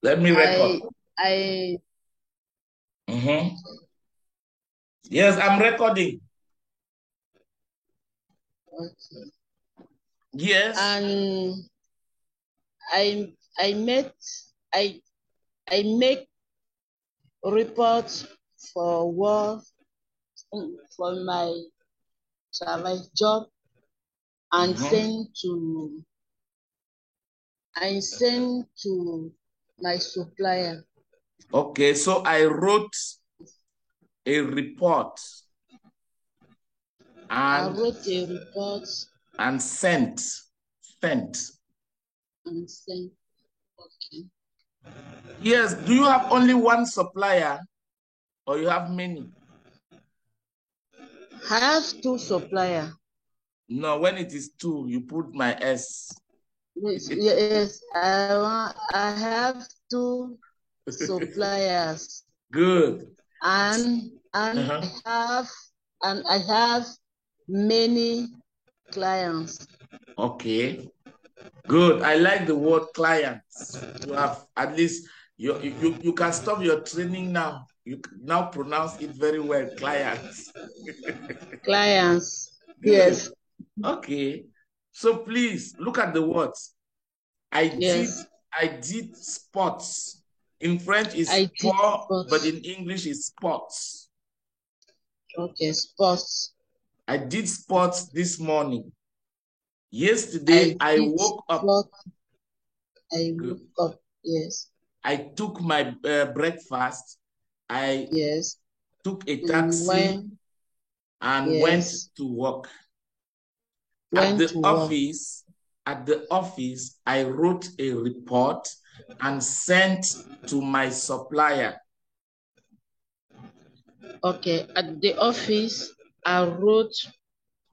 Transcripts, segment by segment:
Let me record. Yes, I'm recording. Okay. Yes. And I make reports for work, for my job, and send to my supplier. Okay, so I wrote a report. And sent. And sent. Okay. Yes, do you have only one supplier or you have many? I have two suppliers. No, when it is two, you put my S. Yes, I have two suppliers. Good. And I have many clients. Okay. Good. I like the word clients. You have at least you can stop your training now. You can now pronounce it very well. Clients. Clients. Good. Yes. Okay. So please look at the words. I did sports. In French is sport, but in English is sports. Okay, sports. I did sports this morning. Yesterday, I woke up. I woke up, yes. I took my breakfast. I took a taxi and went to work. At the office, I wrote a report and sent to my supplier. Okay, at the office, I wrote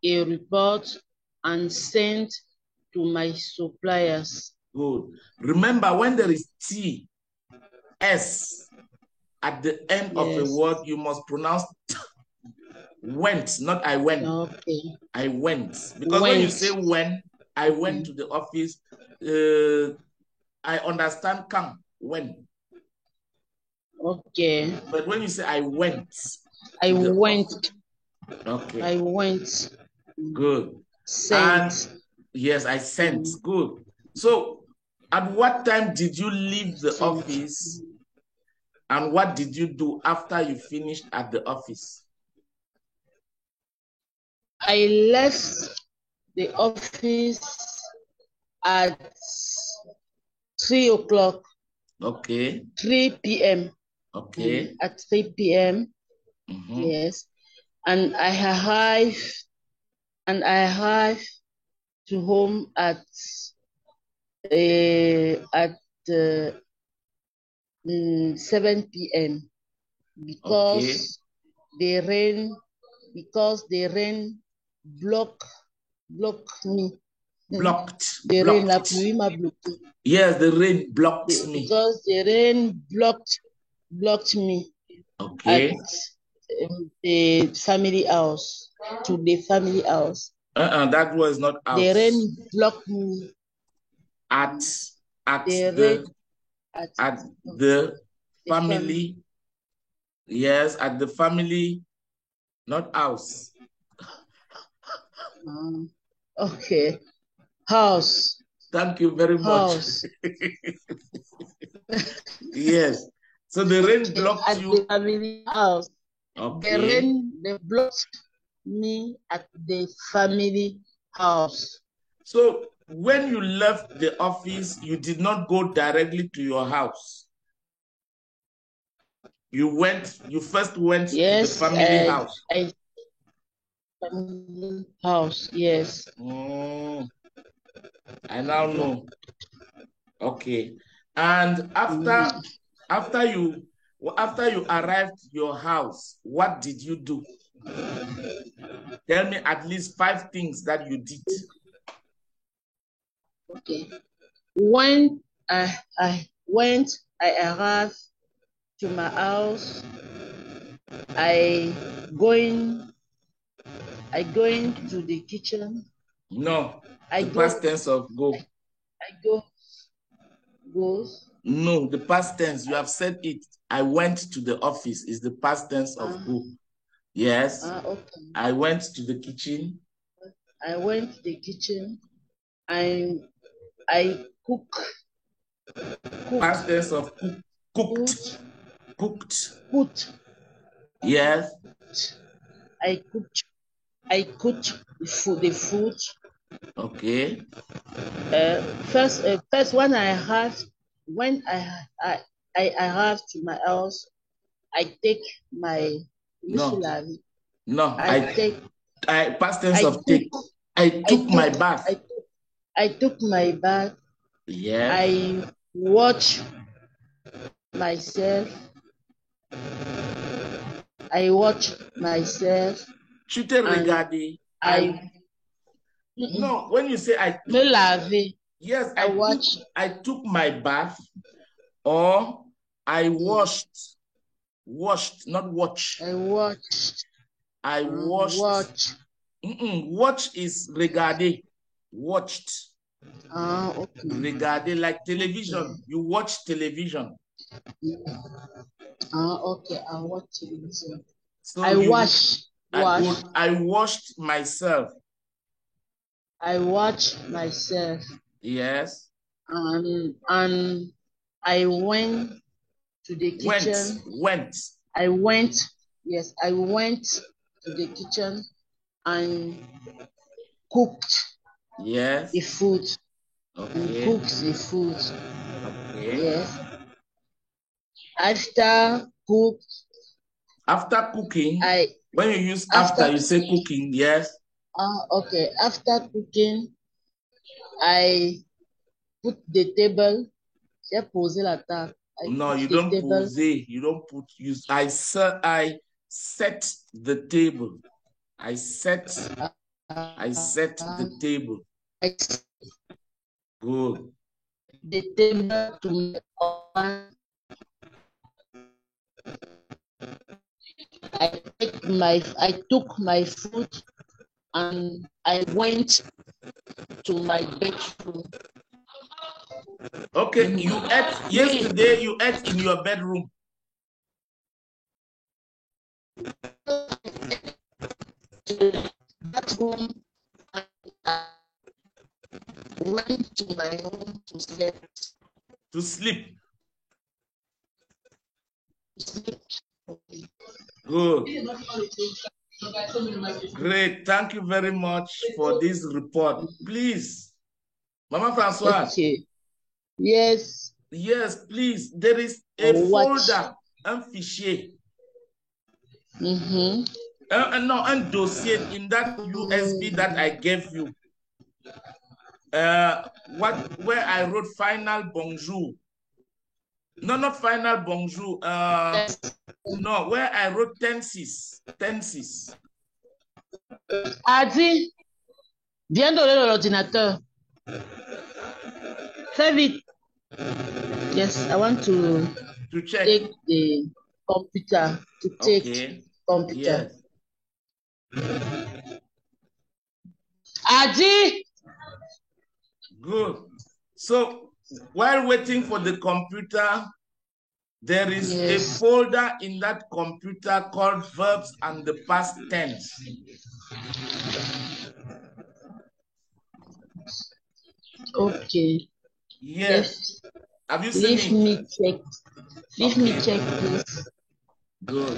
a report and sent to my suppliers. Good. Remember, when there is T, S at the end of a word, you must pronounce went, not I went. Okay. I went. Because when you say when, I went to the office, I understand come, when. Okay. But when you say I went. I went. Okay. I went. Good. Sent. And yes, I sent. Good. So at what time did you leave the office? And what did you do after you finished at the office? I left the office at 3 o'clock. Okay. 3 p.m. Okay. At 3 p.m. Yes. And I arrived to home at 7 p.m. because the rain blocked me. Blocked. The rain, la pluie m'a bloqué. Yes, the rain blocked me. Because the rain blocked me. Okay. At the family house. To the family house. That was not house. The rain blocked me. At the family. Yes, at the family, not house. Okay. House. Thank you very much. Yes. So the rain blocked at you. At the family house. Okay. The rain blocked me at the family house. So when you left the office, you did not go directly to your house. You first went to the family house. Family house, yes. I now know. Okay. And after you arrived at your house, what did you do? Tell me at least 5 things that you did. Okay. When I arrived to my house, I going to the kitchen. No, the past tense of go. Goes No, the past tense. You have said it. I went to the office is the past tense of go. Yes. Okay. I went to the kitchen. I went to the kitchen. I cook. Past tense of cooked. Cooked. Yes. I cooked the food. Okay. First when I arrive to my house, I take my past tense of take. I took my bath. I took my bath. Yeah. I watch myself. Tu t'es regardé. No, when you say I me laver. Yes, I took my bath, or I washed, not watch. I watched. Watch is regarder, watched. Okay. Regarder, like television. Okay. You watch television. Okay, I watch television. So I washed myself. I watched myself. Yes. And I went to the kitchen. I went to the kitchen and cooked. Yes. The food. Okay. And cooked the food. Okay. Yes. After cooking, when you use after you say cooking, yes. Okay. After cooking, I put the table. J'ai posé la table. No, you don't pose. You don't put. I set the table. I set the table. Good. The table to I took my food and I went to my bedroom. Okay, you ate yesterday. You ate in your bedroom. That room, I went to my room to sleep. To sleep. Good. Great. Thank you very much for this report. Please, Mama Françoise. Okay. Yes. Yes, please. There is a folder, un fichier. Mm-hmm. No, un dossier in that USB that I gave you. Where I wrote final bonjour. No, not final bonjour. No, where I wrote tenses. Adi, viens donner l'ordinateur. Fais vite. Yes, I want to check. Take the computer. Take computer. Yes. Adi. Good. So while waiting for the computer, there is a folder in that computer called verbs and the past tense. Okay. Yes. Have you seen it? Leave me check, please. Good.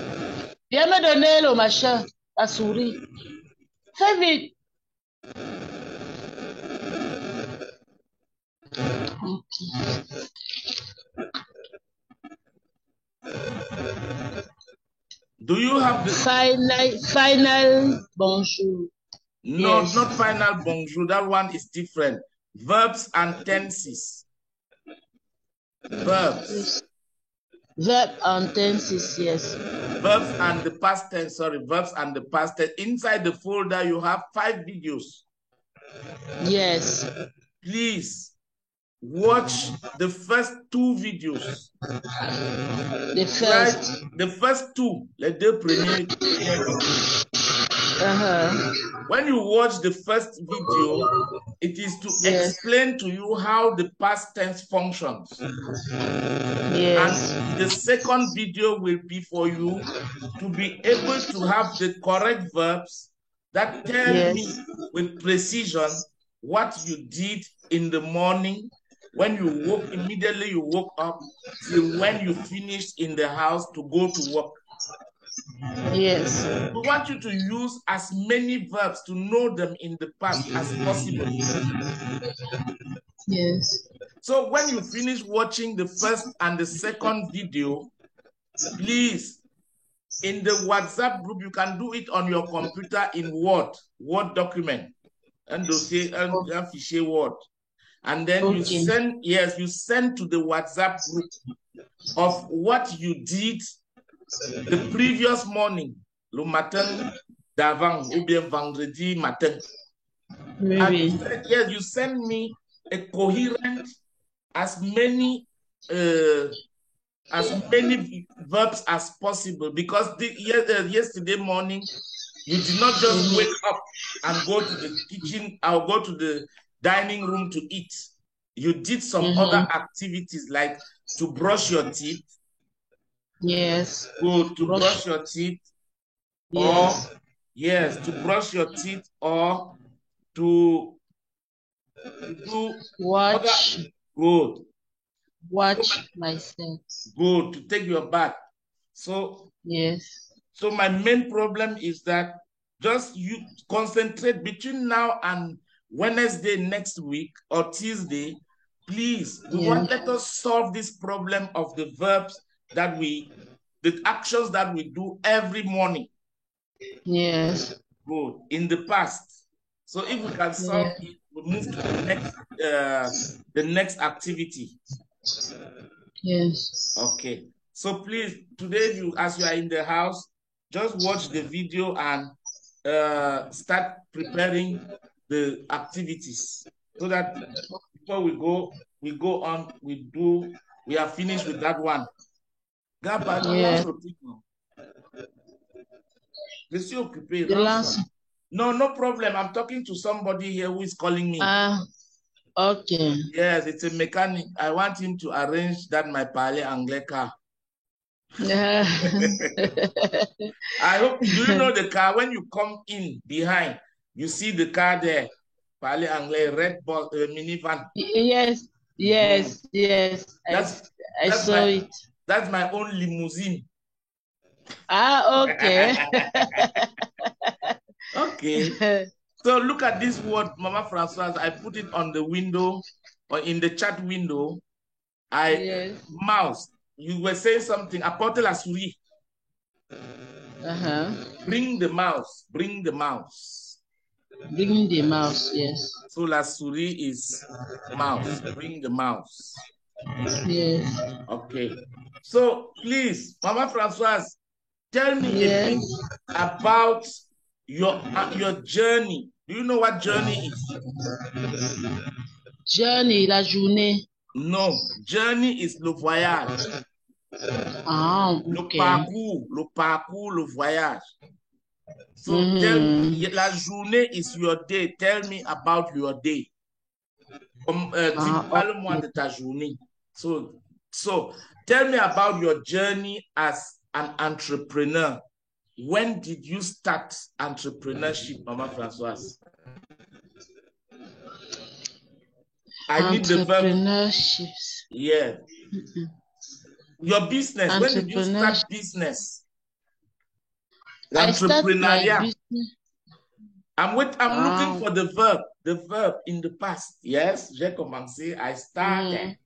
Viens me donner le machin, la souris. Fais vite. Okay. Do you have the final bonjour? No, not final bonjour. That one is different. Verbs and tenses. Verbs. Verb and tenses, yes. Verbs and the past tense, verbs and the past tense. Inside the folder, you have 5 videos. Yes. Please watch the first 2 videos. The first 2, les 2 premiers. When you watch the first video, it is to explain to you how the past tense functions. And the second video will be for you to be able to have the correct verbs that tell me with precision what you did in the morning, when you woke, immediately you woke up, till when you finished in the house to go to work. Yes. We want you to use as many verbs to know them in the past as possible. Yes. So when you finish watching the first and the second video, please, in the WhatsApp group, you can do it on your computer in Word document, and dossier and fichier Word. And then you send, you send to the WhatsApp group of what you did the previous morning, le matin d'avant, ou bien vendredi matin. And you send me a coherent, as many verbs as possible, because yesterday morning you did not just wake up and go to the kitchen or go to the dining room to eat. You did some other activities like to brush your teeth. Yes. To brush your teeth. Yes. Or to brush your teeth, or to do watch. Good. Watch myself. Good. To take your bath. So so my main problem is that just you concentrate between now and Wednesday next week or Tuesday. Please, let us solve this problem of the verbs that the actions that we do every morning. Yes. Good. In the past. So if we can solve it, we move to the next activity. Yes. Okay. So please, today, as you are in the house, just watch the video and start preparing the activities, so that before we go on, we are finished with that one. No, no problem. I'm talking to somebody here who is calling me. Okay. Yes, it's a mechanic. I want him to arrange that my PARLEZ Anglais car. I hope, do you know the car? When you come in behind, you see the car there, PARLEZ Anglais, red bus, minivan. Yes. I saw it. That's my own limousine. Okay. Okay. So look at this word, Mama Francoise. I put it on the window, or in the chat window. Mouse. You were saying something. Apporte la souris. Bring the mouse. Bring the mouse. Bring the mouse, yes. So la souris is mouse. Bring the mouse. Yes. Okay. So please, Mama Francoise, tell me a bit about your journey. Do you know what journey is? Journey, la journée. No, journey is le voyage. Okay. Le parcours, le voyage. So tell me, la journée is your day. Tell me about your day. Parle-moi de ta journée. So tell me about your journey as an entrepreneur. When did you start entrepreneurship, Mama Francoise? I need the verb. Entrepreneurship. Yeah. Your business. When did you start business? Entrepreneurial. I'm looking for the verb. The verb in the past. Yes, j'ai commencé. I started.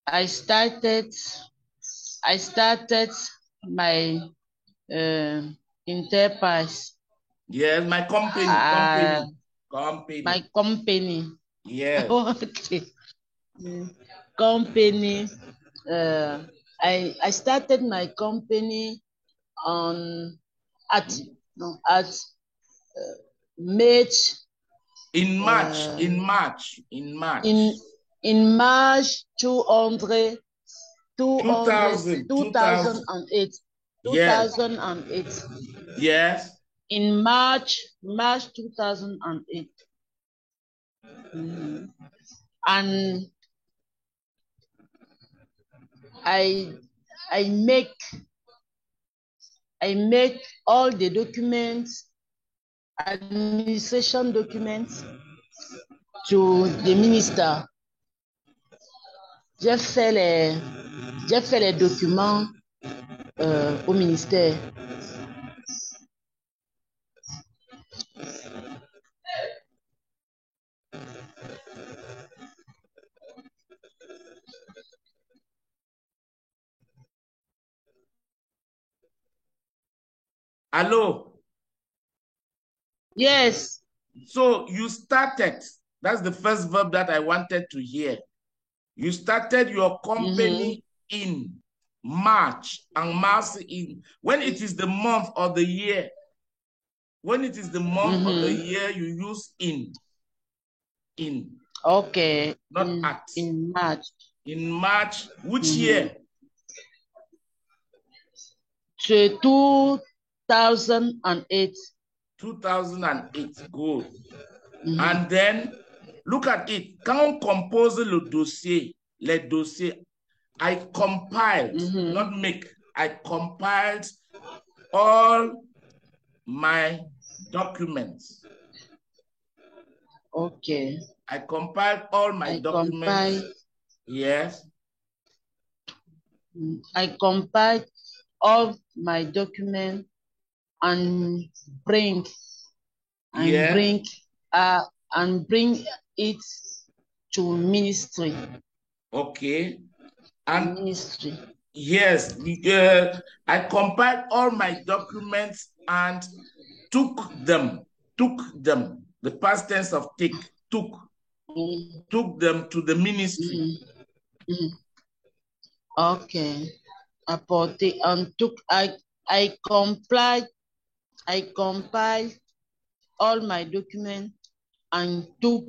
I started my enterprise. Yes, my company. My company. Yeah. Okay. Company. I started my company at March. In March. In March 2008. 2008. Yes. in March 2008. And I make all the documents, administration documents, to the minister. J'ai fait les documents au ministère. Hello? Yes. So you started, that's the first verb that I wanted to hear. You started your company in March, and March in, when it is the month or the year, when it is the month or the year, you use in. Okay. Not at. In March. In March, which year? 2008. 2008, good. And then, look at it. Quand on compose le dossier, les dossiers, I compiled, not make, I compiled all my documents. Okay. I compiled all my documents. Yes. I compiled all my documents and bring it to ministry. Okay. And ministry. Yes, I compiled all my documents and took them. The past tense of take, took them to the ministry. Okay. Apporté and took. I compiled all my documents and took